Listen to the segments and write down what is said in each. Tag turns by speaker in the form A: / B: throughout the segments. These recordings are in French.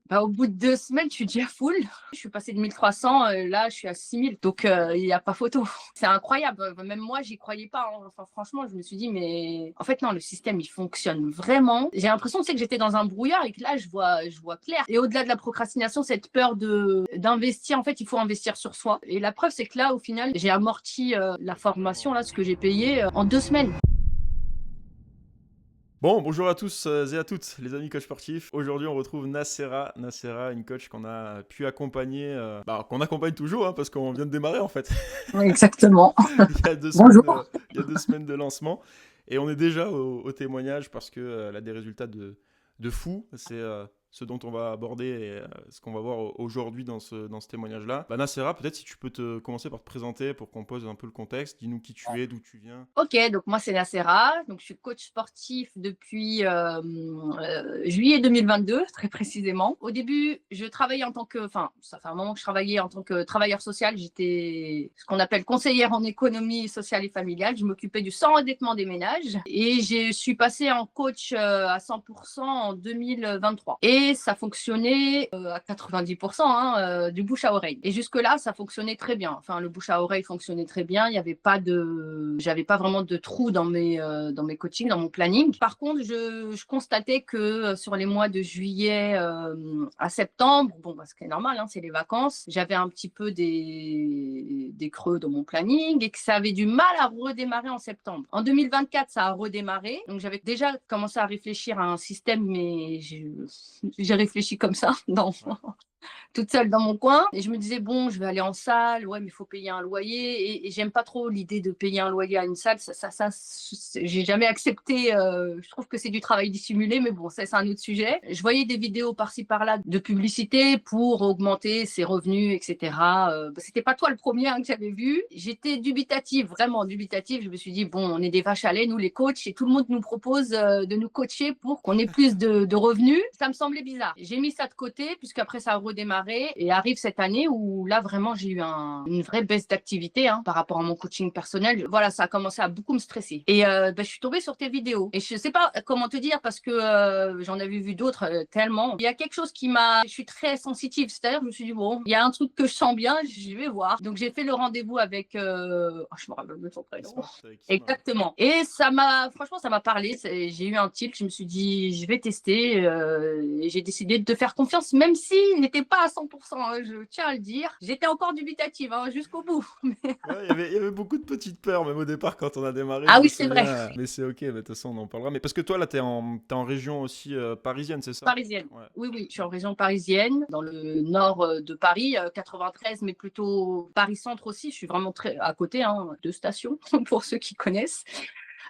A: Bah, au bout de 2 semaines, je suis déjà full. Je suis passée de 1300, là, je suis à 6000. Donc, il n'y a pas photo. C'est incroyable. Même moi, j'y croyais pas, hein. Enfin, franchement, je me suis dit, mais en fait, non, le système, il fonctionne vraiment. J'ai l'impression, tu sais, que j'étais dans un brouillard et que là, je vois clair. Et au-delà de la procrastination, cette peur d'investir, en fait, il faut investir sur soi. Et la preuve, c'est que là, au final, j'ai amorti la formation, là, ce que j'ai payé en 2 semaines.
B: Bon, bonjour à tous et à toutes, les amis coachs sportifs. Aujourd'hui, on retrouve Nacera. Nacera, une coach qu'on a pu accompagner, qu'on accompagne toujours, hein, parce qu'on vient de démarrer en fait.
A: Exactement.
B: il y a deux semaines,
A: Bonjour.
B: il y a 2 semaines de lancement. Et on est déjà au témoignage parce que elle a des résultats de fou. C'est ce dont on va aborder et ce qu'on va voir aujourd'hui dans ce témoignage-là. Bah, Nacera, peut-être si tu peux te commencer par te présenter pour qu'on pose un peu le contexte. Dis-nous qui tu es, d'où tu viens.
A: Ok, donc moi c'est Nacera, donc je suis coach sportif depuis juillet 2022, très précisément. Au début, je travaillais enfin, ça fait un moment que je travaillais en tant que travailleur social. J'étais ce qu'on appelle conseillère en économie sociale et familiale. Je m'occupais du sans-endettement des ménages et je suis passée en coach à 100% en 2023. Et ça fonctionnait à 90%, hein, du bouche à oreille. Et jusque-là, ça fonctionnait très bien. Enfin, le bouche à oreille fonctionnait très bien. Il n'y avait pas j'avais pas vraiment de trous dans mes coachings, dans mon planning. Par contre, je constatais que sur les mois de juillet à septembre, bon, bah, ce qui est normal, hein, c'est les vacances, j'avais un petit peu des creux dans mon planning et que ça avait du mal à redémarrer en septembre. En 2024, ça a redémarré. Donc, j'avais déjà commencé à réfléchir à un système, mais j'ai réfléchi comme ça,
B: Ouais.
A: toute seule dans mon coin. Et je me disais, bon, je vais aller en salle, ouais, mais il faut payer un loyer. Et j'aime pas trop l'idée de payer un loyer à une salle. J'ai jamais accepté. Je trouve que c'est du travail dissimulé, mais bon, ça, c'est un autre sujet. Je voyais des vidéos par-ci par-là de publicité pour augmenter ses revenus, etc. C'était pas toi le premier, hein, que j'avais vu. J'étais dubitative, vraiment dubitative. Je me suis dit, bon, on est des vaches à lait, nous les coachs, et tout le monde nous propose de nous coacher pour qu'on ait plus de revenus. Ça me semblait bizarre. J'ai mis ça de côté, puisqu'après ça a redémarré, et arrive cette année où là, vraiment, j'ai eu une vraie baisse d'activité, hein, par rapport à mon coaching personnel. Voilà, ça a commencé à beaucoup me stresser. Et je suis tombée sur tes vidéos. Et je sais pas comment te dire, parce que j'en avais vu d'autres tellement. Il y a quelque chose qui m'a... Je suis très sensitive, c'est-à-dire, je me suis dit, bon, il y a un truc que je sens bien, je vais voir. Donc, j'ai fait le rendez-vous avec... je me rappelle de son prénom.
B: Isma, c'est avec Isma, ouais.
A: Exactement. Et franchement, ça m'a parlé. J'ai eu un tilt. Je me suis dit, je vais tester. Et j'ai décidé de te faire confiance, même si n'était pas à 100%, hein, je tiens à le dire. J'étais encore dubitative, hein, jusqu'au bout.
B: Ouais, il y avait beaucoup de petites peurs, même au départ, quand on a démarré, je
A: Ah
B: me
A: oui, c'est vrai.
B: souviens. Mais c'est ok, mais de toute façon, on en parlera. Mais parce que toi, là, t'es en région aussi parisienne, c'est ça?
A: Parisienne.
B: Ouais.
A: Oui, oui, je suis en région parisienne, dans le nord de Paris, 93, mais plutôt Paris-Centre aussi. Je suis vraiment très à côté, hein, 2 stations, pour ceux qui connaissent.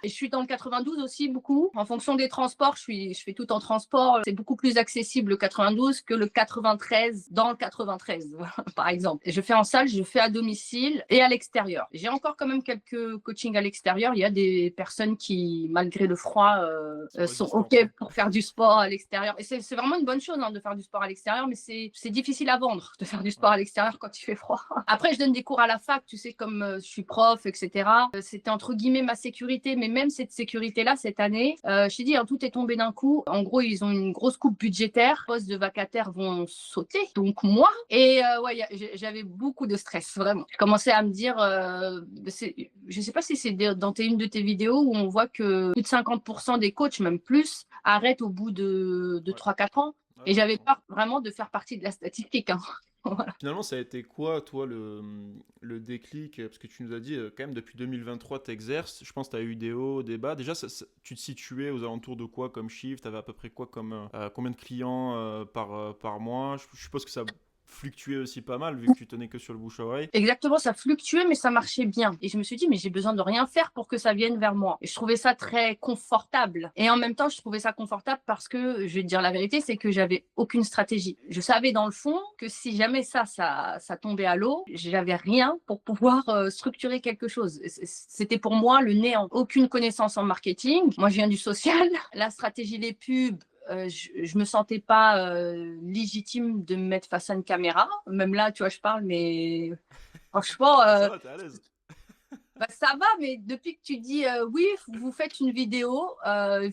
A: Et je suis dans le 92 aussi beaucoup. En fonction des transports, je fais tout en transport. C'est beaucoup plus accessible le 92 que le 93 dans le 93, par exemple. Et je fais en salle, je fais à domicile et à l'extérieur. J'ai encore quand même quelques coachings à l'extérieur. Il y a des personnes qui, malgré le froid,
B: Sont
A: sont
B: résistantes,
A: OK
B: ouais.
A: pour faire du sport à l'extérieur. Et c'est vraiment une bonne chose, hein, de faire du sport à l'extérieur, mais c'est difficile à vendre de faire du sport
B: Ouais.
A: à l'extérieur quand il fait froid. Après, je donne des cours à la fac, tu sais, comme je suis prof, etc. C'était entre guillemets ma sécurité, mais même cette sécurité-là, cette année, je t'ai dit, hein, tout est tombé d'un coup. En gros, ils ont une grosse coupe budgétaire. Les postes de vacataires vont sauter, donc moi. Et ouais, j'avais beaucoup de stress, vraiment. Je commençais à me dire, je sais pas si c'est dans une de tes vidéos où on voit que plus de 50% des coachs, même plus, arrêtent au bout de
B: Ouais.
A: 3-4 ans.
B: Ouais,
A: Et
B: ouais,
A: j'avais
B: clairement.
A: peur vraiment de faire partie de la statistique, hein. Voilà.
B: Finalement, ça a été quoi, toi, le déclic? Parce que tu nous as dit, quand même, depuis 2023, tu exerces. Je pense que tu as eu des hauts, des bas. Déjà, tu te situais aux alentours de quoi comme chiffre? Tu avais à peu près quoi comme combien de clients par mois? Je suppose que ça fluctuait aussi pas mal, vu que tu tenais que sur le bouche à oreille.
A: Exactement, ça fluctuait, mais ça marchait bien. Et je me suis dit, mais j'ai besoin de rien faire pour que ça vienne vers moi. Et je trouvais ça très confortable. Et en même temps, je trouvais ça confortable parce que, je vais te dire la vérité, c'est que j'avais aucune stratégie. Je savais dans le fond que si jamais ça tombait à l'eau, j'avais rien pour pouvoir structurer quelque chose. C'était pour moi le néant. Aucune connaissance en marketing. Moi, je viens du social. La stratégie, les pubs, je me sentais pas légitime de me mettre face à une caméra. Même là, tu vois, je parle, mais franchement,
B: Mais ça va, t'es à l'aise.
A: Bah, ça va, mais depuis que tu dis oui, vous faites une vidéo,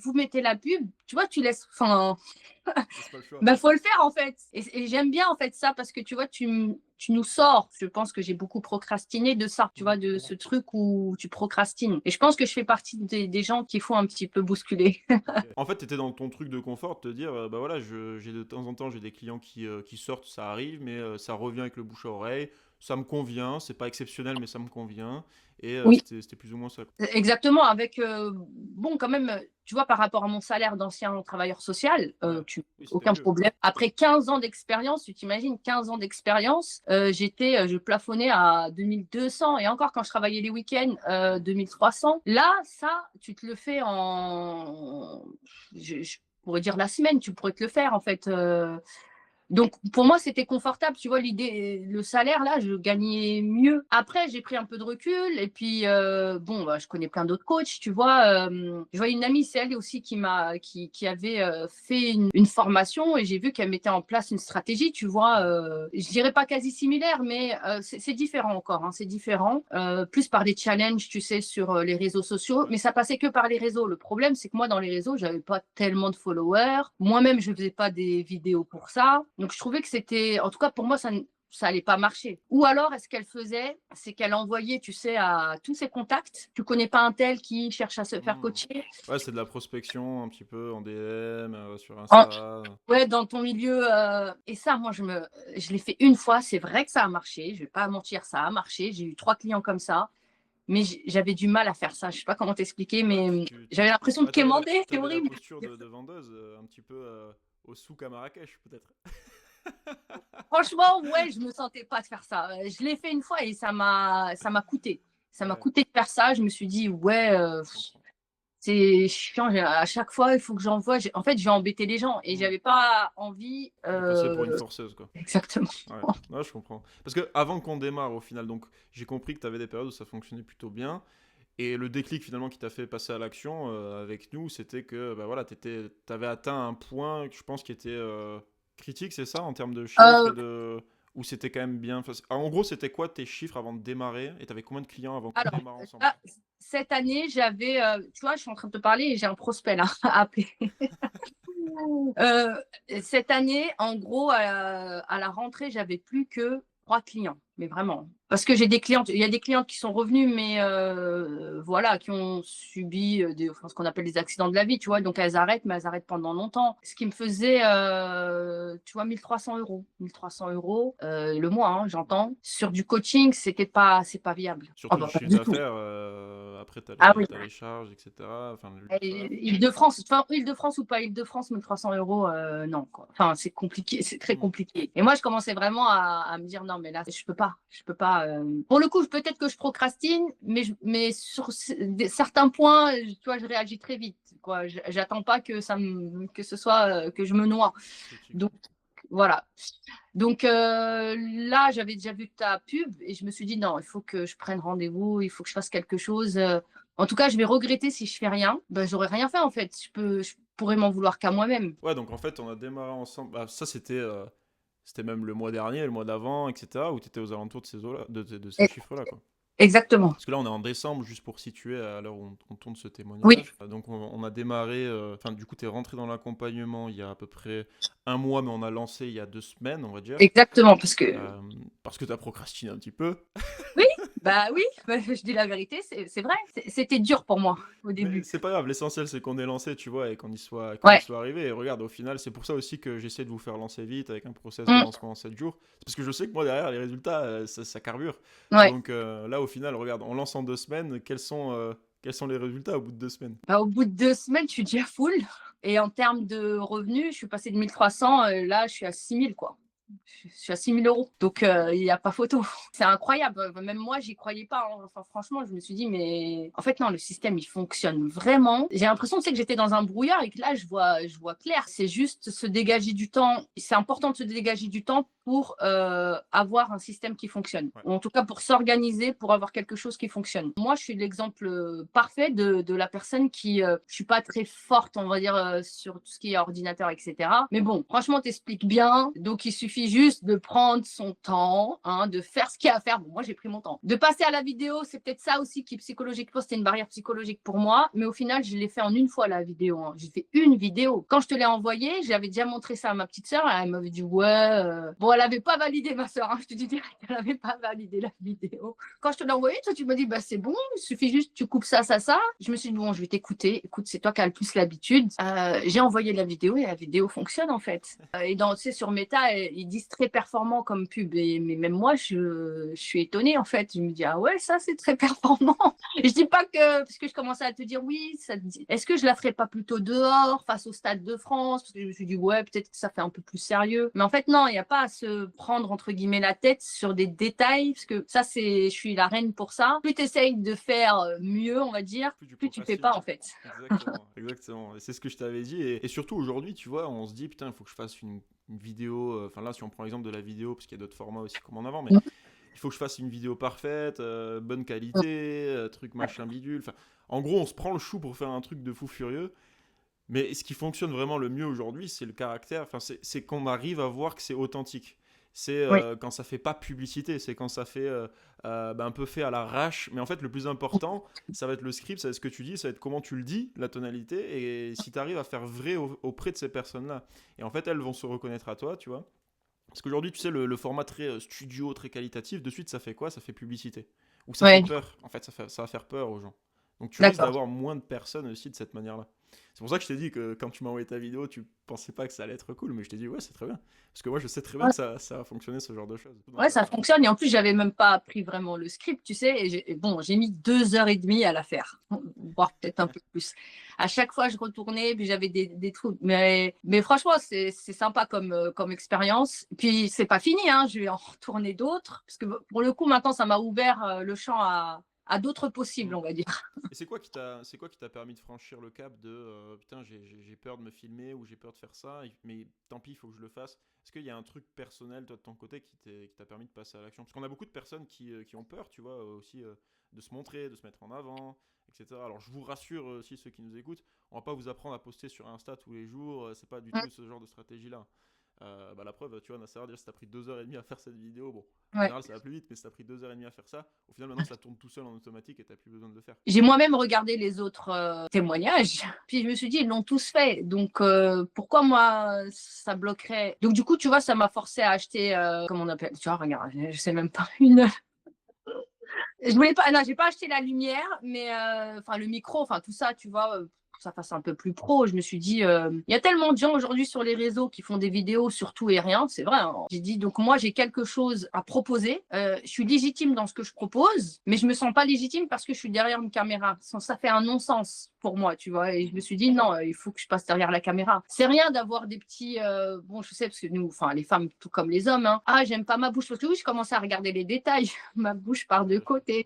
A: vous mettez la pub, tu vois, tu laisses. Enfin,
B: C'est pas le choix.
A: bah, faut le faire en fait. Et j'aime bien en fait ça parce que tu vois, tu nous sors. Je pense que j'ai beaucoup procrastiné de ça, tu vois, de ce truc où tu procrastines. Et je pense que je fais partie des gens qu'il faut un petit peu bousculer.
B: Ok. En fait, t'étais dans ton truc de confort, de te dire, bah voilà, j'ai de temps en temps, j'ai des clients qui sortent, ça arrive, mais ça revient avec le bouche à oreille, ça me convient, c'est pas exceptionnel, mais ça me convient, et
A: Oui.
B: c'était plus ou moins ça.
A: Exactement, avec, bon, quand même, tu vois, par rapport à mon salaire d'ancien travailleur social,
B: Ouais, oui, c'était
A: aucun
B: mieux.
A: problème. Après 15 ans d'expérience, tu t'imagines, 15 ans d'expérience, je plafonnais à 2200 et encore quand je travaillais les week-ends, 2300. Là, ça, tu te le fais je pourrais dire la semaine, tu pourrais te le faire en fait. Donc, pour moi, c'était confortable. Tu vois, l'idée, le salaire, là, je gagnais mieux. Après, j'ai pris un peu de recul. Et puis, bon, bah, je connais plein d'autres coachs. Tu vois, je vois une amie, c'est elle aussi qui avait fait une formation et j'ai vu qu'elle mettait en place une stratégie. Tu vois, je dirais pas quasi similaire, mais c'est différent encore. Hein, c'est différent. Plus par des challenges, tu sais, sur les réseaux sociaux. Mais ça passait que par les réseaux. Le problème, c'est que moi, dans les réseaux, j'avais pas tellement de followers. Moi-même, je faisais pas des vidéos pour ça. Donc, je trouvais que c'était, en tout cas, pour moi, ça allait pas marcher. Ou alors, est-ce qu'elle faisait, c'est qu'elle envoyait, tu sais, à tous ses contacts. Tu connais pas un tel qui cherche à se faire
B: Hmm.
A: coacher.
B: Ouais, c'est de la prospection un petit peu en DM, sur
A: En-
B: Insta.
A: ouais, dans ton milieu. Et ça, moi, je l'ai fait une fois. C'est vrai que ça a marché. Je vais pas mentir, ça a marché. J'ai eu 3 clients comme ça. Mais j'avais du mal à faire ça. Je sais pas comment t'expliquer,
B: Ouais,
A: mais j'avais l'impression de
B: ouais,
A: quémander. C'est
B: t'avais la
A: horrible.
B: posture de vendeuse, un petit peu au souk à Marrakech, peut-être.
A: Franchement, ouais, je me sentais pas de faire ça. Je l'ai fait une fois et ça m'a coûté. Ça m'a
B: Ouais,
A: coûté de faire ça. Je me suis dit, ouais,
B: je comprends.
A: c'est chiant. À chaque fois, il faut que j'envoie. En fait, je vais embêter les gens et
B: Hmm.
A: j'avais pas envie.
B: De passer pour une forceuse, quoi.
A: Exactement.
B: Ouais, ouais, je comprends. Parce que avant qu'on démarre, au final, donc j'ai compris que tu avais des périodes où ça fonctionnait plutôt bien. Et le déclic finalement qui t'a fait passer à l'action avec nous, c'était que bah voilà, t'avais atteint un point que je pense qui était critique, c'est ça, en termes de chiffres
A: Euh,
B: et de... Ou c'était quand même bien... En gros, c'était quoi tes chiffres avant de démarrer? Et t'avais combien de clients avant qu'on
A: alors,
B: démarre ensemble?
A: là, cette année, j'avais, tu vois, je suis en train de te parler et j'ai un prospect là à appeler. Euh, Cette année, en gros, à la rentrée, j'avais plus que 3 clients, mais vraiment. Parce que j'ai des clientes, il y a des clientes qui sont revenues, mais voilà, qui ont subi enfin, ce qu'on appelle des accidents de la vie, tu vois. Donc elles arrêtent, mais elles arrêtent pendant longtemps. Ce qui me faisait, tu vois, 1300 euros. 1300 euros le mois, hein, j'entends. Sur du coaching, c'est pas viable. Oh,
B: Surtout du
A: bah, pas
B: chiffre
A: du tout.
B: d'affaires, après
A: Ah oui.
B: t'as les charges, etc. Enfin, tout ça.
A: Île-de-France, enfin Île-de-France ou pas Île-de-France, 1300 euros, non quoi. Enfin, c'est compliqué, c'est très
B: Hmm.
A: compliqué. Et moi, je commençais vraiment à me dire non, mais là, je peux pas. Pour le coup, peut-être que je procrastine, mais sur certains points, tu vois, je réagis très vite. Quoi, j'attends pas que ce soit que je me noie.
B: Critique.
A: Donc voilà. Donc là, j'avais déjà vu ta pub et je me suis dit non, il faut que je prenne rendez-vous, il faut que je fasse quelque chose. En tout cas, je vais regretter si je fais rien. Ben, j'aurais rien fait en fait. Je pourrais m'en vouloir qu'à moi-même.
B: Ouais, donc en fait, on a démarré ensemble. Bah, ça, c'était même le mois dernier, le mois d'avant, etc. Où tu étais aux alentours de eaux-là, de ces
A: Et-
B: chiffres-là, quoi.
A: Exactement.
B: Parce que là, on est en décembre, juste pour situer à l'heure où on tourne ce
A: Oui,
B: témoignage. Donc, on a démarré. Enfin, du coup, tu es rentré dans l'accompagnement il y a à peu près un mois, mais on a lancé il y a 2 semaines, on va dire.
A: exactement. Parce que
B: Euh, Parce que tu as procrastiné un petit peu.
A: oui, oui, bah, je dis la vérité, c'est vrai. C'était dur pour moi au
B: Mais
A: début.
B: c'est pas grave, l'essentiel c'est qu'on est lancé, tu vois, et qu'on y
A: Ouais.
B: soit arrivé. Et regarde, au final, c'est pour ça aussi que j'essaie de vous faire lancer vite avec un process de
A: Mm,
B: lancement en 7 jours. C'est parce que je sais que moi, derrière, les résultats, ça carbure.
A: ouais.
B: Donc là, au final, regarde, on lance en 2 semaines. Quels sont les résultats au bout de 2 semaines?
A: Bah, au bout de 2 semaines, je suis déjà full. Et en termes de revenus, je suis passée de 1300, là, je suis à 6000 quoi. Je suis à 6 000 euros. Donc, il n'y a pas photo. C'est incroyable. Même moi, j'y croyais pas. Hein. Enfin, franchement, je me suis dit, mais en fait, non, le système, il fonctionne vraiment. J'ai l'impression, tu sais, que j'étais dans un brouillard et que là, je vois clair. C'est juste se dégager du temps. C'est important de se dégager du temps pour avoir un système qui fonctionne.
B: Ouais.
A: Ou en tout cas, pour s'organiser, pour avoir quelque chose qui fonctionne. Moi, je suis l'exemple parfait de la personne qui, je suis pas très forte, on va dire, sur tout ce qui est ordinateur, etc. Mais bon, franchement, t'expliques bien. Donc, il suffit juste de prendre son temps, hein, de faire ce qu'il y a à faire. Bon, moi, j'ai pris mon temps. De passer à la vidéo, c'est peut-être ça aussi qui est psychologique. C'était une barrière psychologique pour moi. Mais au final, je l'ai fait en une fois, la vidéo. Hein. J'ai fait une vidéo. Quand je te l'ai envoyée, j'avais déjà montré ça à ma petite sœur. Elle m'avait dit, ouais. Bon, elle n'avait pas validé, ma sœur. Hein, je te dis direct, elle n'avait pas validé la vidéo. Quand je te l'ai envoyée, toi, tu m'as dit, bah, c'est bon, il suffit juste, tu coupes ça, ça, ça. Je me suis dit, bon, je vais t'écouter. Écoute, c'est toi qui as le plus l'habitude. J'ai envoyé la vidéo et la vidéo fonctionne, en fait. Et dans, tu sais, sur Meta, ils disent très performant comme pub. Mais même moi, je suis étonnée, en fait. Je me dis, ah ouais, ça, c'est très performant. Et je dis pas que, parce que je commençais à te dire, oui, est-ce que je la ferais pas plutôt dehors, face au Stade de France? Parce que je me suis dit, ouais, peut-être que ça fait un peu plus sérieux. Mais en fait, non, il n'y a pas à se prendre, entre guillemets, la tête sur des détails, parce que ça, je suis la reine pour ça. Plus tu essayes de faire mieux, on va dire, plus tu fais pas, en fait.
B: Exactement, exactement. Et c'est ce que je t'avais dit. Et surtout aujourd'hui, tu vois, on se dit, putain, il faut que je fasse une vidéo. Enfin là, si on prend l'exemple de la vidéo, parce qu'il y a d'autres formats aussi comme en avant, mais il faut que je fasse une vidéo parfaite, bonne qualité, truc machin bidule. Enfin, en gros, on se prend le chou pour faire un truc de fou furieux. Mais ce qui fonctionne vraiment le mieux aujourd'hui, c'est le caractère. Enfin, c'est qu'on arrive à voir que c'est authentique. C'est quand ça fait pas publicité, c'est quand ça fait un peu fait à l'arrache. Mais en fait, le plus important, ça va être le script, ça va être ce que tu dis, ça va être comment tu le dis, la tonalité, et si tu arrives à faire vrai auprès de ces personnes-là. Et en fait, elles vont se reconnaître à toi, tu vois. Parce qu'aujourd'hui, tu sais, le format très studio, très qualitatif, de suite, ça fait quoi? Ça fait publicité. Ou ça fait peur. En fait, ça va faire peur aux gens. Donc tu risques d'avoir moins de personnes aussi de cette manière-là. C'est pour ça que je t'ai dit que quand tu m'as envoyé ta vidéo, tu pensais pas que ça allait être cool, mais je t'ai dit ouais, c'est très bien. Parce que moi, je sais très bien que ça va fonctionner, ce genre de choses.
A: Ouais, ça fonctionne. Et en plus, j'avais même pas appris vraiment le script, tu sais. Et bon, j'ai mis 2 heures et demie à la faire, voire peut-être un peu plus. À chaque fois, je retournais, puis j'avais des trous. Mais franchement, c'est sympa comme expérience. Puis, c'est pas fini, hein. Je vais en retourner d'autres. Parce que pour le coup, maintenant, ça m'a ouvert le champ à d'autres possibles, on va dire.
B: Et c'est quoi qui t'a permis de franchir le cap de putain, j'ai peur de me filmer ou j'ai peur de faire ça, mais tant pis, il faut que je le fasse. Est-ce qu'il y a un truc personnel, toi, de ton côté, qui t'a permis de passer à l'action? Parce qu'on a beaucoup de personnes qui ont peur, tu vois, aussi de se montrer, de se mettre en avant, etc. Alors, je vous rassure aussi, ceux qui nous écoutent, on va pas vous apprendre à poster sur Insta tous les jours, c'est pas du tout ce genre de stratégie-là. La preuve, tu vois, Nasser, dire si t'as pris 2 heures et demie à faire cette vidéo, bon, en général ça va plus vite, mais si t'as pris 2 heures et demie à faire ça, au final maintenant ça tourne tout seul en automatique et t'as plus besoin de le faire.
A: J'ai moi-même regardé les autres témoignages, puis je me suis dit, ils l'ont tous fait, donc pourquoi moi ça bloquerait? Donc du coup, tu vois, ça m'a forcé à acheter, comment on appelle, tu vois, regarde, je sais même pas une. Je voulais pas, non, j'ai pas acheté la lumière, mais enfin le micro, enfin tout ça, tu vois, pour que ça fasse un peu plus pro. Je me suis dit, il y a tellement de gens aujourd'hui sur les réseaux qui font des vidéos sur tout et rien, c'est vrai. Hein. J'ai dit, donc moi j'ai quelque chose à proposer. Je suis légitime dans ce que je propose, mais je me sens pas légitime parce que je suis derrière une caméra. Ça fait un non-sens pour moi, tu vois. Et je me suis dit, non, il faut que je passe derrière la caméra. C'est rien d'avoir des petits, bon, je sais, parce que nous, enfin, les femmes, tout comme les hommes, hein. Ah, j'aime pas ma bouche, parce que oui, je commençais à regarder les détails. Ma bouche part de côté.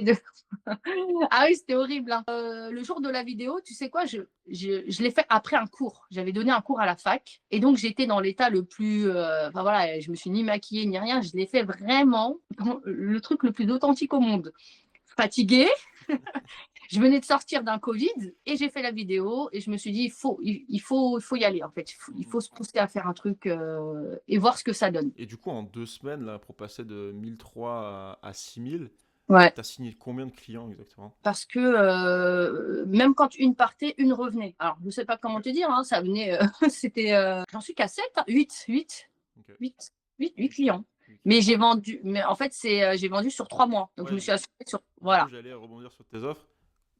A: Ah oui, c'était horrible. Hein. Le jour de la vidéo, tu sais quoi, je l'ai fait après un cours. J'avais donné un cours à la fac. Et donc, j'étais dans l'état le plus. Enfin voilà, je me suis ni maquillée ni rien. Je l'ai fait vraiment le truc le plus authentique au monde. Fatiguée. Je venais de sortir d'un Covid et j'ai fait la vidéo et je me suis dit, il faut y aller en fait. Il faut se pousser à faire un truc et voir ce que ça donne.
B: Et du coup, en 2 semaines, là, pour passer de 1003 à 6000,
A: ouais.
B: T'as signé combien de clients exactement?
A: Parce que même quand une partait, une revenait. Alors, je ne sais pas comment te dire, hein, ça venait, c'était, j'en suis qu'à 7, 8 clients. Mais j'ai vendu, mais en fait, j'ai vendu sur 3 mois. Donc, je me suis assurée sur, voilà.
B: Du coup, j'allais rebondir sur tes offres.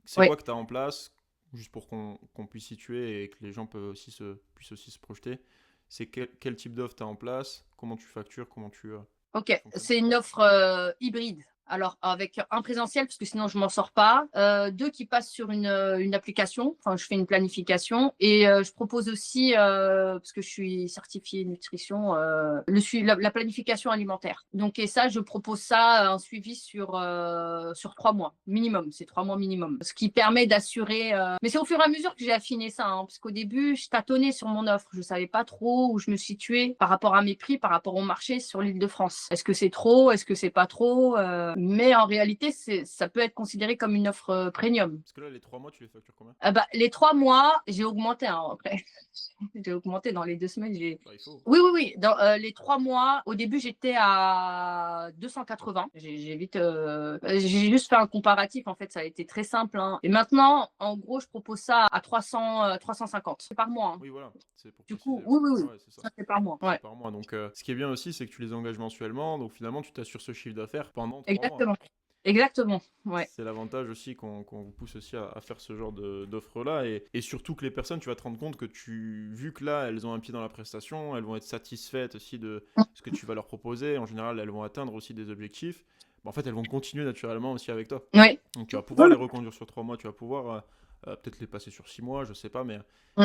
B: C'est quoi que tu as en place, juste pour qu'on puisse situer et que les gens puissent aussi se projeter? C'est quel type d'offre tu as en place? Comment tu factures? Comment tu...
A: Ok, c'est une offre hybride. Alors, avec un présentiel, parce que sinon, je ne m'en sors pas. 2 qui passent sur une application. Enfin, je fais une planification. Et je propose aussi, parce que je suis certifiée nutrition, la planification alimentaire. Donc, et ça, je propose ça, un suivi sur 3 mois minimum. C'est 3 mois minimum. Ce qui permet d'assurer... Mais c'est au fur et à mesure que j'ai affiné ça. Hein, parce qu'au début, je tâtonnais sur mon offre. Je ne savais pas trop où je me situais par rapport à mes prix, par rapport au marché sur l'Île-de-France. Est-ce que c'est trop? Est-ce que c'est pas trop? mais en réalité, ça peut être considéré comme une offre premium.
B: Parce que là, les 3 mois, tu les factures combien?
A: Les 3 mois, j'ai augmenté après. J'ai augmenté dans les 2 semaines.
B: Bah, il faut.
A: Oui, oui, oui. Dans les 3 mois, au début, j'étais à 280. J'ai juste fait un comparatif. En fait, ça a été très simple, hein. Et maintenant, en gros, je propose ça à 350. C'est par mois, hein.
B: Oui, voilà, c'est pour
A: Du
B: préciser.
A: coup, oui, oui, oui.
B: Ouais, c'est ça.
A: Ça, c'est par mois.
B: C'est
A: Ouais,
B: par mois. Donc, ce qui est bien aussi, c'est que tu les engages mensuellement. Donc, finalement, tu t'assures ce chiffre d'affaires pendant 3 mois.
A: exactement. Exactement. Ouais.
B: C'est l'avantage aussi qu'on vous pousse aussi à faire ce genre d'offre-là. Et surtout que les personnes, tu vas te rendre compte que vu que là, elles ont un pied dans la prestation, elles vont être satisfaites aussi de ce que tu vas leur proposer. En général, elles vont atteindre aussi des objectifs. Bah, en fait, elles vont continuer naturellement aussi avec toi.
A: Ouais.
B: Donc, tu vas pouvoir les reconduire sur 3 mois, tu vas pouvoir peut-être les passer sur 6 mois, je sais pas, mais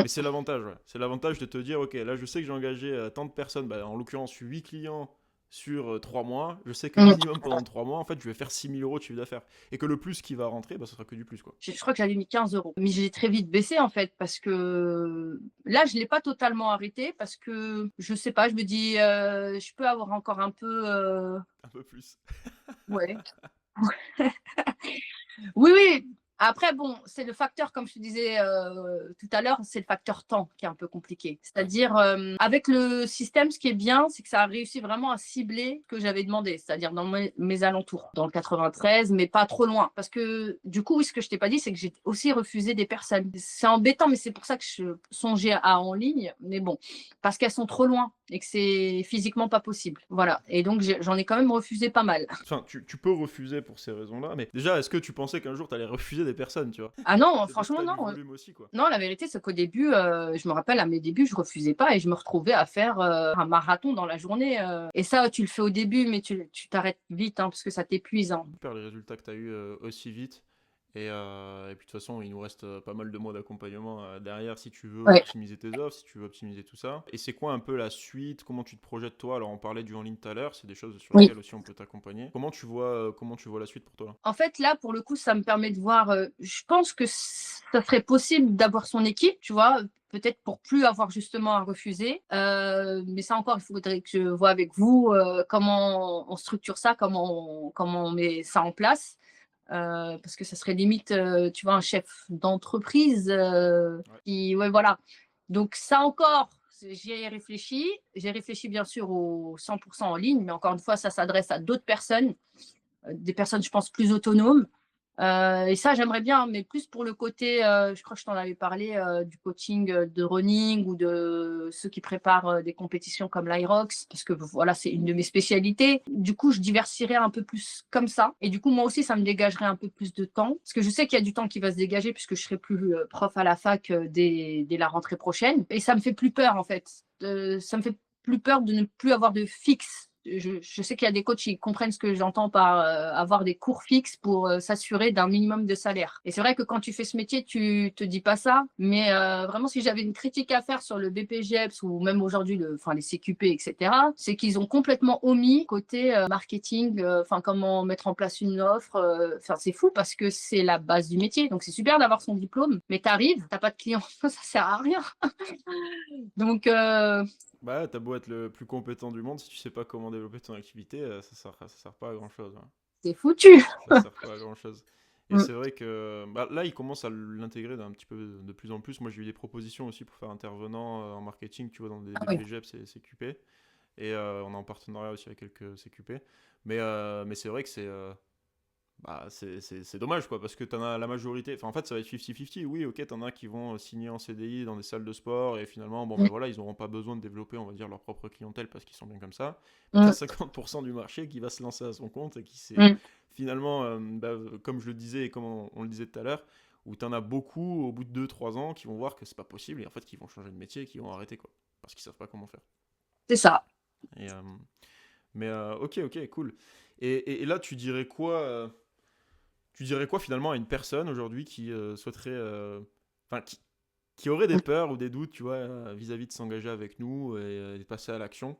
B: c'est l'avantage. Ouais. C'est l'avantage de te dire, ok, là, je sais que j'ai engagé tant de personnes, bah, en l'occurrence, 8 clients sur 3 mois, je sais que minimum pendant 3 mois, en fait, je vais faire 6 000 € de chiffre d'affaires. Et que le plus qui va rentrer, bah, ce sera que du plus, quoi.
A: Je crois que j'avais mis 15 euros. Mais j'ai très vite baissé, en fait, parce que là, je ne l'ai pas totalement arrêté, parce que je sais pas, je me dis, je peux avoir encore un peu.
B: Un peu plus.
A: Ouais. Oui, oui. Après, bon, c'est le facteur, comme je te disais tout à l'heure, c'est le facteur temps qui est un peu compliqué.
B: Ouais.
A: C'est-à-dire, avec le système, ce qui est bien, c'est que ça a réussi vraiment à cibler ce que j'avais demandé, c'est-à-dire dans mes alentours, dans le 93, mais pas trop loin. Parce que, du coup, oui, ce que je t'ai pas dit, c'est que j'ai aussi refusé des personnes. C'est embêtant, mais c'est pour ça que je songeais à en ligne. Mais bon, parce qu'elles sont trop loin et que c'est physiquement pas possible. Voilà. Et donc, j'en ai quand même refusé pas mal.
B: Enfin, tu peux refuser pour ces raisons-là, mais déjà, est-ce que tu pensais qu'un jour, tu allais refuser des personnes, tu vois?
A: Ah non,
B: C'est parce que
A: franchement,
B: t'as du
A: non.
B: volume aussi, quoi.
A: Non, la vérité, c'est qu'au début, je me rappelle, à mes débuts, je refusais pas et je me retrouvais à faire un marathon dans la journée. Et ça, tu le fais au début, mais tu t'arrêtes vite, hein, parce que ça t'épuise, hein.
B: Super les résultats que tu as eu aussi vite. Et puis de toute façon, il nous reste pas mal de mois d'accompagnement derrière si tu veux
A: Ouais.
B: optimiser tes offres, si tu veux optimiser tout ça. Et c'est quoi un peu la suite? Comment tu te projettes toi? Alors on parlait du en ligne tout à l'heure, c'est des choses sur
A: Oui.
B: lesquelles aussi on peut t'accompagner. Comment tu vois la suite pour toi?
A: En fait, là, pour le coup, ça me permet de voir. Je pense que ça serait possible d'avoir son équipe, tu vois, peut-être pour plus avoir justement à refuser. Mais ça encore, il faudrait que je vois avec vous comment on structure ça, comment on met ça en place. Parce que ça serait limite, tu vois, un chef d'entreprise
B: Ouais.
A: qui, ouais, voilà. Donc ça encore, j'y ai réfléchi. J'ai réfléchi bien sûr au 100% en ligne, mais encore une fois, ça s'adresse à d'autres personnes, des personnes, je pense, plus autonomes. Et ça, j'aimerais bien, mais plus pour le côté, je crois que je t'en avais parlé, du coaching de running ou de ceux qui préparent des compétitions comme l'Irox, parce que voilà, c'est une de mes spécialités. Du coup, je diversifierais un peu plus comme ça. Et du coup, moi aussi, ça me dégagerait un peu plus de temps, parce que je sais qu'il y a du temps qui va se dégager, puisque je serai plus prof à la fac dès la rentrée prochaine. Et ça me fait plus peur, en fait. Ça me fait plus peur de ne plus avoir de fixe. Je sais qu'il y a des coachs qui comprennent ce que j'entends par avoir des cours fixes pour s'assurer d'un minimum de salaire. Et c'est vrai que quand tu fais ce métier, tu te dis pas ça. Mais vraiment, si j'avais une critique à faire sur le BPGEPS ou même aujourd'hui les CQP, etc., c'est qu'ils ont complètement omis côté marketing, comment mettre en place une offre. C'est fou parce que c'est la base du métier. Donc c'est super d'avoir son diplôme, mais t'arrives, t'as pas de clients, ça sert à rien. Donc
B: Bah, t'as beau être le plus compétent du monde, si tu sais pas comment développer ton activité, ça sert pas à grand chose. Hein.
A: c'est foutu.
B: Ça sert pas à grand chose. Et
A: Mm.
B: c'est vrai que bah, là, ils commencent à l'intégrer d'un petit peu de plus en plus. Moi, j'ai eu des propositions aussi pour faire intervenant en marketing, tu vois, dans des
A: Ah oui.
B: BPGEPS et CQP. Et on est en partenariat aussi avec quelques CQP. Mais c'est vrai que c'est dommage, quoi, parce que t'en as la majorité. Enfin, en fait, ça va être 50-50. Oui, ok, t'en as qui vont signer en CDI dans des salles de sport et finalement, bon, ben
A: Mm.
B: voilà, ils n'auront pas besoin de développer, on va dire, leur propre clientèle parce qu'ils sont bien comme ça. Mais t'as
A: Mm.
B: 50% du marché qui va se lancer à son compte et qui c'est
A: Mm.
B: finalement, comme je le disais et comme on le disait tout à l'heure, où t'en as beaucoup au bout de 2-3 ans qui vont voir que c'est pas possible et en fait qui vont changer de métier et qui vont arrêter, quoi, parce qu'ils savent pas comment faire.
A: C'est ça.
B: Et, ok, cool. Et là, tu dirais quoi finalement à une personne aujourd'hui qui souhaiterait, enfin qui aurait des peurs ou des doutes, tu vois, vis-à-vis de s'engager avec nous et de passer à l'action.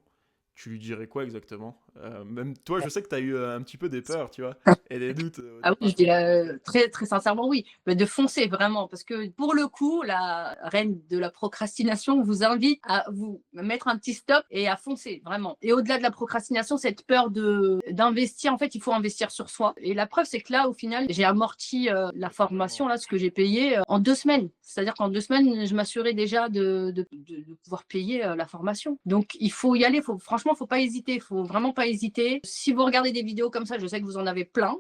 B: tu lui dirais quoi exactement? Même toi, je sais que tu as eu un petit peu des peurs, tu vois, et des doutes au
A: Ah oui,
B: départ.
A: je dirais très, très sincèrement oui. Mais de foncer vraiment, parce que pour le coup, la reine de la procrastination vous invite à vous mettre un petit stop et à foncer vraiment. Et au-delà de la procrastination, cette peur de d'investir, en fait, il faut investir sur soi. Et la preuve, c'est que là, au final, j'ai amorti la formation,
B: Vraiment.
A: là, ce que j'ai payé en 2 semaines. C'est-à-dire qu'en 2 semaines, je m'assurais déjà de pouvoir payer la formation. Donc, il faut y aller. Franchement, faut pas hésiter. Faut vraiment pas hésiter. Si vous regardez des vidéos comme ça, je sais que vous en avez plein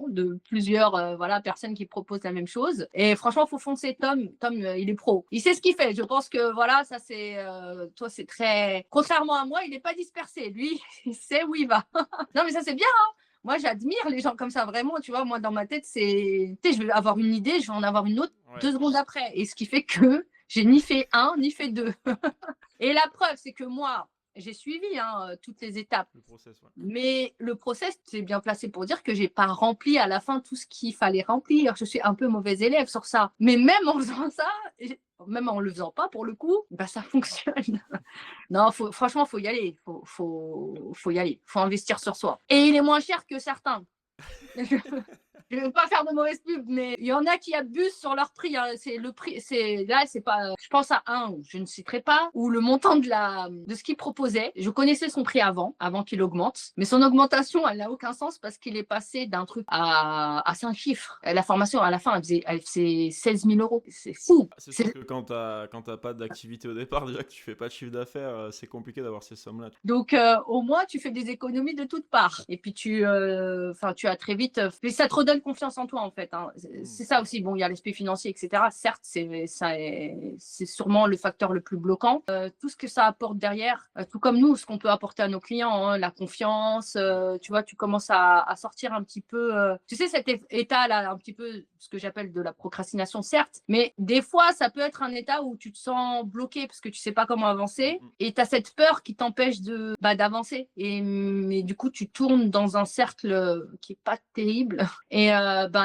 A: de plusieurs voilà, personnes qui proposent la même chose. Et franchement, il faut foncer. Tom, il est pro. Il sait ce qu'il fait. Je pense que voilà, ça c'est. Toi, c'est très. Contrairement à moi, il n'est pas dispersé. Lui, il sait où il va. Non, mais ça, c'est bien. Hein. Moi, j'admire les gens comme ça, vraiment. Tu vois, moi, dans ma tête, c'est. Tu sais, je vais avoir une idée, je vais en avoir une autre
B: Ouais,
A: 2 secondes après. Et ce qui fait que j'ai ni fait un, ni fait deux. Et la preuve, c'est que moi, j'ai suivi toutes les étapes.
B: le process, ouais.
A: Mais le process, c'est bien placé pour dire que j'ai pas rempli à la fin tout ce qu'il fallait remplir. Je suis un peu mauvaise élève sur ça. Mais même en faisant ça, même en le faisant pas pour le coup, bah ça fonctionne. Non, franchement, faut y aller. Faut y aller. Faut investir sur soi. Et il est moins cher que certains. Je ne veux pas faire de mauvaise pub, mais il y en a qui abusent sur leur prix. Hein. C'est le prix, c'est là, c'est pas. Je pense à un, je ne citerai pas, où le montant de ce qu'il proposait. Je connaissais son prix avant qu'il augmente, mais son augmentation, elle n'a aucun sens parce qu'il est passé d'un truc à 5 chiffres. La formation, à la fin, elle faisait 16 000 euros. C'est fou.
B: Ah, c'est sûr que quand t'as pas d'activité au départ, déjà que tu fais pas de chiffre d'affaires, c'est compliqué d'avoir ces sommes-là.
A: Donc, au moins, tu fais des économies de toutes parts. Et puis, tu as très vite. Mais ça te redonne confiance en toi, en fait. Hein.
B: Hmm.
A: C'est ça aussi. Bon, il y a l'aspect financier, etc. Certes, c'est sûrement le facteur le plus bloquant. Tout ce que ça apporte derrière, tout comme nous, ce qu'on peut apporter à nos clients, hein, la confiance.
B: Ouais.
A: Tu vois, tu commences à sortir un petit peu. Tu sais, cet état-là, un petit peu ce que j'appelle de la procrastination, certes. Mais des fois, ça peut être un état où tu te sens bloqué parce que tu sais pas comment avancer.
B: Hmm.
A: Et tu as cette peur qui t'empêche d'avancer. Mais du coup, tu tournes dans un cercle qui est pas terrible. Et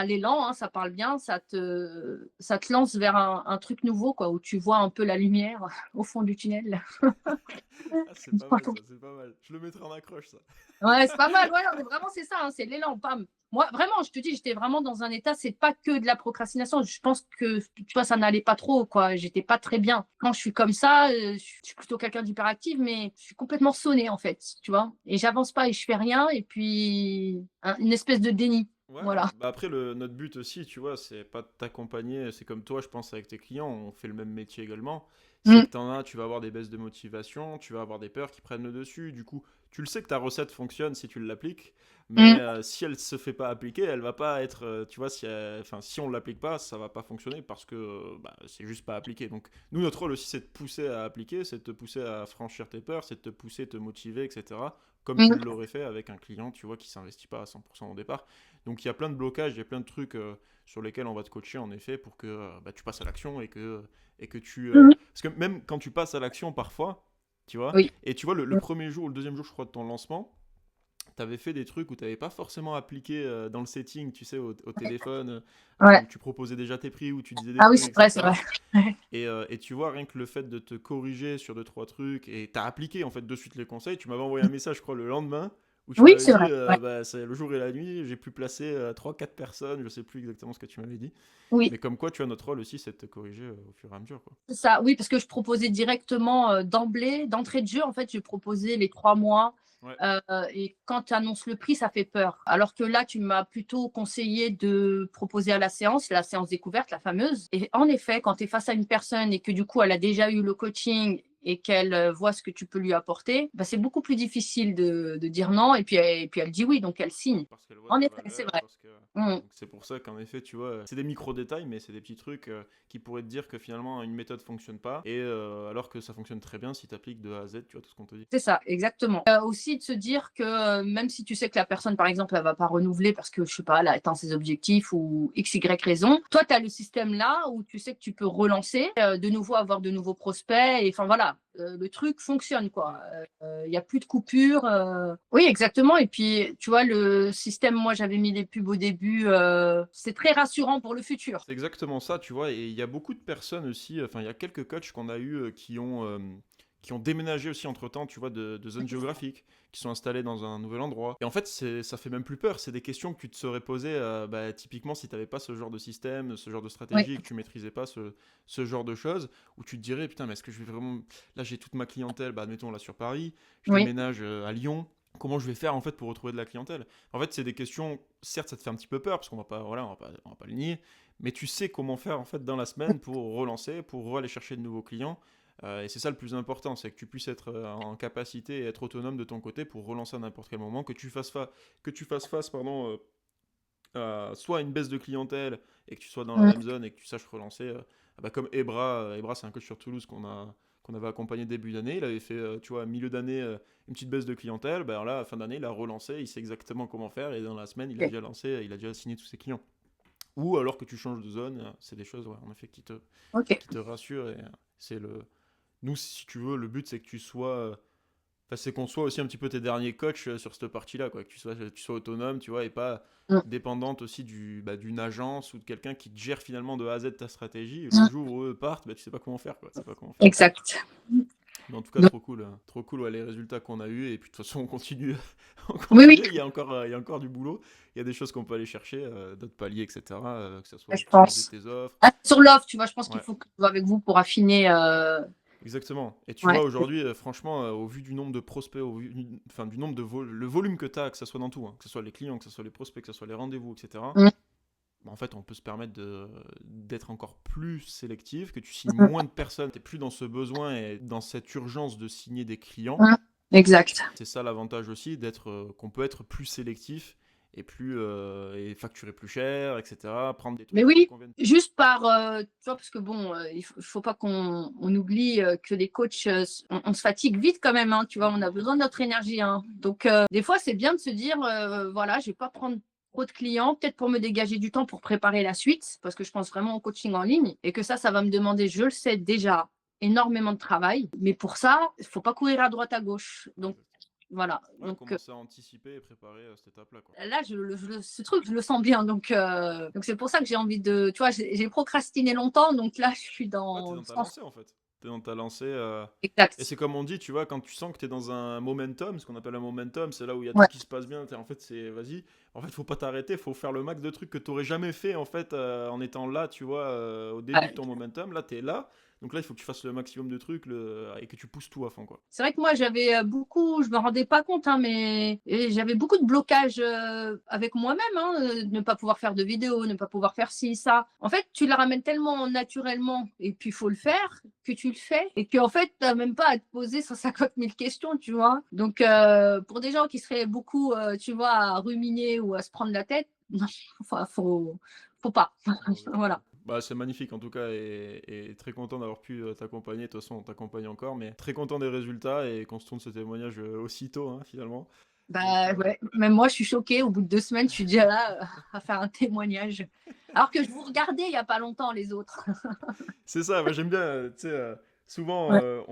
A: l'élan, hein, ça parle bien, ça te lance vers un truc nouveau, quoi, où tu vois un peu la lumière au fond du tunnel.
B: Ah, c'est pas mal ça, c'est pas mal. Je le mettrai en accroche ça.
A: Ouais, c'est pas mal. Ouais, mais vraiment, c'est ça, hein, c'est l'élan. Bam. Moi, vraiment, je te dis, j'étais vraiment dans un état, c'est pas que de la procrastination. Je pense que, tu vois, ça n'allait pas trop, quoi. J'étais pas très bien. Quand je suis comme ça, je suis plutôt quelqu'un d'hyperactif, mais je suis complètement sonnée, en fait, tu vois. Et j'avance pas et je fais rien. Et puis, une espèce de déni.
B: Ouais,
A: Voilà.
B: bah après, notre but aussi, tu vois, c'est pas de t'accompagner, c'est comme toi, je pense, avec tes clients, on fait le même métier également. C'est
A: Mm,
B: que tu vas avoir des baisses de motivation, tu vas avoir des peurs qui prennent le dessus. Du coup, tu le sais que ta recette fonctionne si tu l'appliques, mais
A: mm,
B: si elle se fait pas appliquer, elle va pas être, tu vois, enfin, si on l'applique pas, ça va pas fonctionner parce que bah, c'est juste pas appliqué. Donc, nous, notre rôle aussi, c'est de pousser à appliquer, c'est de te pousser à franchir tes peurs, c'est de te pousser, te motiver, etc. Comme tu
A: mm.
B: l'aurais fait avec un client, tu vois, qui s'investit pas à 100% au départ. Donc il y a plein de blocages, il y a plein de trucs sur lesquels on va te coacher en effet pour que bah, tu passes à l'action et que tu...
A: Mhm.
B: Parce que même quand tu passes à l'action parfois, tu vois,
A: Oui.
B: et tu vois le premier jour ou le deuxième jour je crois de ton lancement, tu avais fait des trucs où tu n'avais pas forcément appliqué dans le setting, tu sais, au téléphone,
A: Ouais.
B: où tu proposais déjà tes prix, où tu disais des
A: Ah oui,
B: trucs,
A: c'est vrai, c'est vrai.
B: etc. Et tu vois, rien que le fait de te corriger sur deux, trois trucs, et tu as appliqué en fait de suite les conseils, tu m'avais envoyé un message, je crois, le lendemain, où tu
A: Oui,
B: m'avais
A: c'est
B: dit,
A: vrai. Ouais.
B: bah, c'est le jour et la nuit, j'ai pu placer 3-4 personnes, je sais plus exactement ce que tu m'avais dit.
A: Oui.
B: Mais comme quoi, tu as notre rôle aussi, c'est de te corriger au fur et à mesure. Quoi.
A: Ça, oui, parce que je proposais directement d'entrée de jeu, en fait, je proposais les 3 mois.
B: Ouais,
A: Et quand tu annonces le prix, ça fait peur. Alors que là, tu m'as plutôt conseillé de proposer à la séance découverte, la fameuse. Et en effet, quand tu es face à une personne et que du coup, elle a déjà eu le coaching et qu'elle voit ce que tu peux lui apporter, bah, c'est beaucoup plus difficile de dire non. Et puis elle dit oui, donc elle signe.
B: parce qu'elle voit
A: En
B: ta
A: effet, c'est
B: valeur,
A: vrai.
B: parce que...
A: Mm.
B: Donc c'est pour ça qu'en effet, tu vois, c'est des micro-détails, mais c'est des petits trucs qui pourraient te dire que finalement une méthode fonctionne pas, et alors que ça fonctionne très bien si tu appliques de A à Z, tu vois, tout ce qu'on te dit.
A: C'est ça, exactement. Aussi de se dire que même si tu sais que la personne, par exemple, elle va pas renouveler parce que, je sais pas, elle a atteint ses objectifs ou x, y raison, toi, tu as le système là où tu sais que tu peux relancer, de nouveau avoir de nouveaux prospects. Et enfin, voilà, le truc fonctionne, quoi.
B: Mm.
A: Il y a plus de coupures. Oui, exactement. Et puis, tu vois, le système, moi, j'avais mis les pubs au début. C'est très rassurant pour le futur.
B: C'est exactement ça, tu vois, et il y a beaucoup de personnes aussi, enfin il y a quelques coachs qu'on a eu qui ont déménagé aussi entre-temps, tu vois, de zone géographique, qui sont installés dans un nouvel endroit. Et en fait, ça fait même plus peur. C'est des questions que tu te serais posées, bah, typiquement, si tu n'avais pas ce genre de système, ce genre de
A: Oui,
B: stratégie, et que tu maîtrisais pas ce genre de choses, où tu te dirais, putain, mais est-ce que je vais vraiment... Là, j'ai toute ma clientèle, bah, admettons, là, sur Paris, je
A: oui,
B: déménage à Lyon. Comment je vais faire en fait pour retrouver de la clientèle? En fait, c'est des questions, certes, ça te fait un petit peu peur parce qu'on va pas, voilà, on va pas le nier, mais tu sais comment faire en fait dans la semaine pour relancer, pour aller chercher de nouveaux clients. Et c'est ça le plus important, c'est que tu puisses être en capacité et être autonome de ton côté pour relancer à n'importe quel moment, que tu fasses face pardon, soit à une baisse de clientèle et que tu sois dans la même zone et que tu saches relancer. Bah, comme Ebra c'est un coach sur Toulouse qu'on avait accompagné début d'année. Il avait fait, tu vois, milieu d'année, une petite baisse de clientèle. Ben là, à fin d'année, il a relancé, il sait exactement comment faire et dans la semaine, il a
A: ok.
B: déjà lancé, il a déjà signé tous ses clients. Ou alors que tu changes de zone, c'est des choses, ouais, en effet,
A: Ok.
B: qui te rassurent. Et c'est le... Nous, si tu veux, le but, c'est que tu sois. Enfin, c'est qu'on soit aussi un petit peu tes derniers coachs sur cette partie-là, quoi. Que tu sois autonome, tu vois, et pas
A: Mm,
B: dépendante aussi d'une agence ou de quelqu'un qui te gère finalement de A à Z ta stratégie. Et le
A: mm.
B: jour où eux partent, bah, tu sais pas comment faire, quoi. Tu sais pas comment faire.
A: Exact.
B: Mais en tout cas,
A: Donc,
B: trop cool, hein. Trop cool, ouais, les résultats qu'on a eus. Et puis de toute façon, on continue, on
A: oui, oui,
B: continue. Il y a encore du boulot. Il y a des choses qu'on peut aller chercher, d'autres paliers, etc. Que ce soit
A: je
B: optimiser
A: pense.
B: tes offres.
A: Ah, sur l'offre, tu vois, je pense qu'il
B: Ouais,
A: faut que je sois avec vous pour affiner.
B: exactement. Et tu vois,
A: Ouais.
B: aujourd'hui, franchement, au vu du nombre de prospects, enfin, du nombre le volume que tu as, que ce soit dans tout, hein, que ce soit les clients, que ce soit les prospects, que ce soit les rendez-vous, etc.
A: Mm,
B: Bah, en fait, on peut se permettre d'être encore plus sélectif, que tu signes
A: mm,
B: moins de personnes. Tu plus dans ce besoin et dans cette urgence de signer des clients.
A: mm. Exact.
B: C'est ça l'avantage aussi qu'on peut être plus sélectif et et facturer plus cher, etc. Prendre des
A: Mais
B: trucs qui te
A: oui,
B: conviennent.
A: juste par, tu vois, parce que bon, il faut pas qu'on oublie que les coachs, on se fatigue vite quand même, hein, tu vois, on a besoin de notre énergie, hein. Donc, des fois, c'est bien de se dire, voilà, je vais pas prendre trop de clients, peut-être pour me dégager du temps pour préparer la suite, parce que je pense vraiment au coaching en ligne et que ça va me demander, je le sais déjà, énormément de travail. Mais pour ça, il faut pas courir à droite à gauche. Donc, voilà.
B: Ouais,
A: Donc,
B: commencer à anticiper et préparer cette étape-là, quoi.
A: là, ce truc, je le sens bien. Donc c'est pour ça que j'ai envie de. Tu vois, j'ai procrastiné longtemps. Donc là, je suis
B: Ouais, t'es
A: dans le
B: dans ta
A: sens
B: lancée, en fait. T'es dans ta lancée. Et
A: exact.
B: c'est comme on dit, tu vois, quand tu sens que t'es dans un momentum, ce qu'on appelle un momentum, c'est là où il y a tout
A: Ouais,
B: qui se passe bien. En fait, c'est vas-y. En fait, faut pas t'arrêter, faut faire le max de trucs que t'aurais jamais fait, en fait, en étant là, tu vois, au début de
A: ouais.
B: ton momentum. Là, t'es là. Donc là, il faut que tu fasses le maximum de trucs et que tu pousses tout à fond, quoi.
A: C'est vrai que moi, j'avais beaucoup, je me rendais pas compte, hein, mais j'avais beaucoup de blocages avec moi-même, hein, ne pas pouvoir faire de vidéos, ne pas pouvoir faire ci, ça. En fait, tu la ramènes tellement naturellement, et puis il faut le faire, que tu le fais, et qu'en fait, tu n'as même pas à te poser 150 000 questions, tu vois. Donc, pour des gens qui seraient beaucoup, tu vois, à ruminer ou à se prendre la tête, non, enfin, faut pas.
B: Non, mais
A: Voilà.
B: carrément. Bah, c'est magnifique en tout cas et très content d'avoir pu t'accompagner. De toute façon, on t'accompagne encore, mais très content des résultats et qu'on se tourne ce témoignage aussitôt, hein, finalement. Donc,
A: Bah ouais, même moi je suis choquée. Au bout de 2 semaines, je suis déjà là à faire un témoignage. Alors que je vous regardais il n'y a pas longtemps, les autres.
B: c'est ça, moi, j'aime bien, tu sais, souvent,
A: Ouais,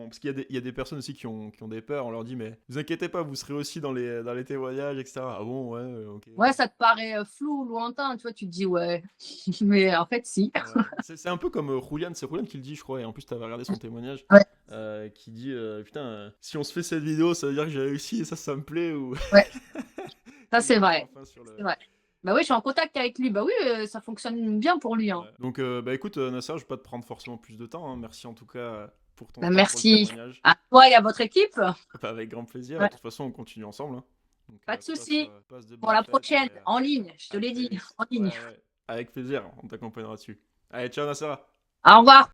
B: parce il y a des personnes aussi qui ont des peurs, on leur dit, mais vous inquiétez pas, vous serez aussi dans les témoignages, etc. Ah bon, ouais, ok.
A: ouais, ça te paraît flou, lointain, tu vois, tu te dis ouais. Mais en fait, si.
B: Ouais. C'est un peu comme Julian, c'est Julian qui le dit, je crois, et en plus, tu avais regardé son témoignage,
A: Ouais,
B: qui dit, putain, si on se fait cette vidéo, ça veut dire que j'ai réussi et ça me plaît, ou
A: ouais, ça
B: il
A: c'est
B: met vachement
A: vrai.
B: fin sur
A: C'est vrai. Bah oui, je suis en contact avec lui. Bah oui, ça fonctionne bien pour lui, hein.
B: Ouais. Donc, bah écoute, Nasser, je vais pas te prendre forcément plus de temps, hein. Merci en tout cas pour ton
A: Bah
B: temps, pour le
A: merci
B: témoignage.
A: à toi et à votre équipe.
B: Bah, avec grand plaisir, et de
A: Ouais,
B: toute façon, on continue ensemble, hein. Donc,
A: pas de
B: passe,
A: souci.
B: passe de
A: Pour
B: bonnes
A: la
B: fêtes
A: prochaine, en ligne, je te
B: à
A: l'ai
B: très
A: dit,
B: vite.
A: en ligne.
B: Ouais, ouais. Avec plaisir, on t'accompagnera dessus. Allez, ciao Nasser.
A: Au revoir.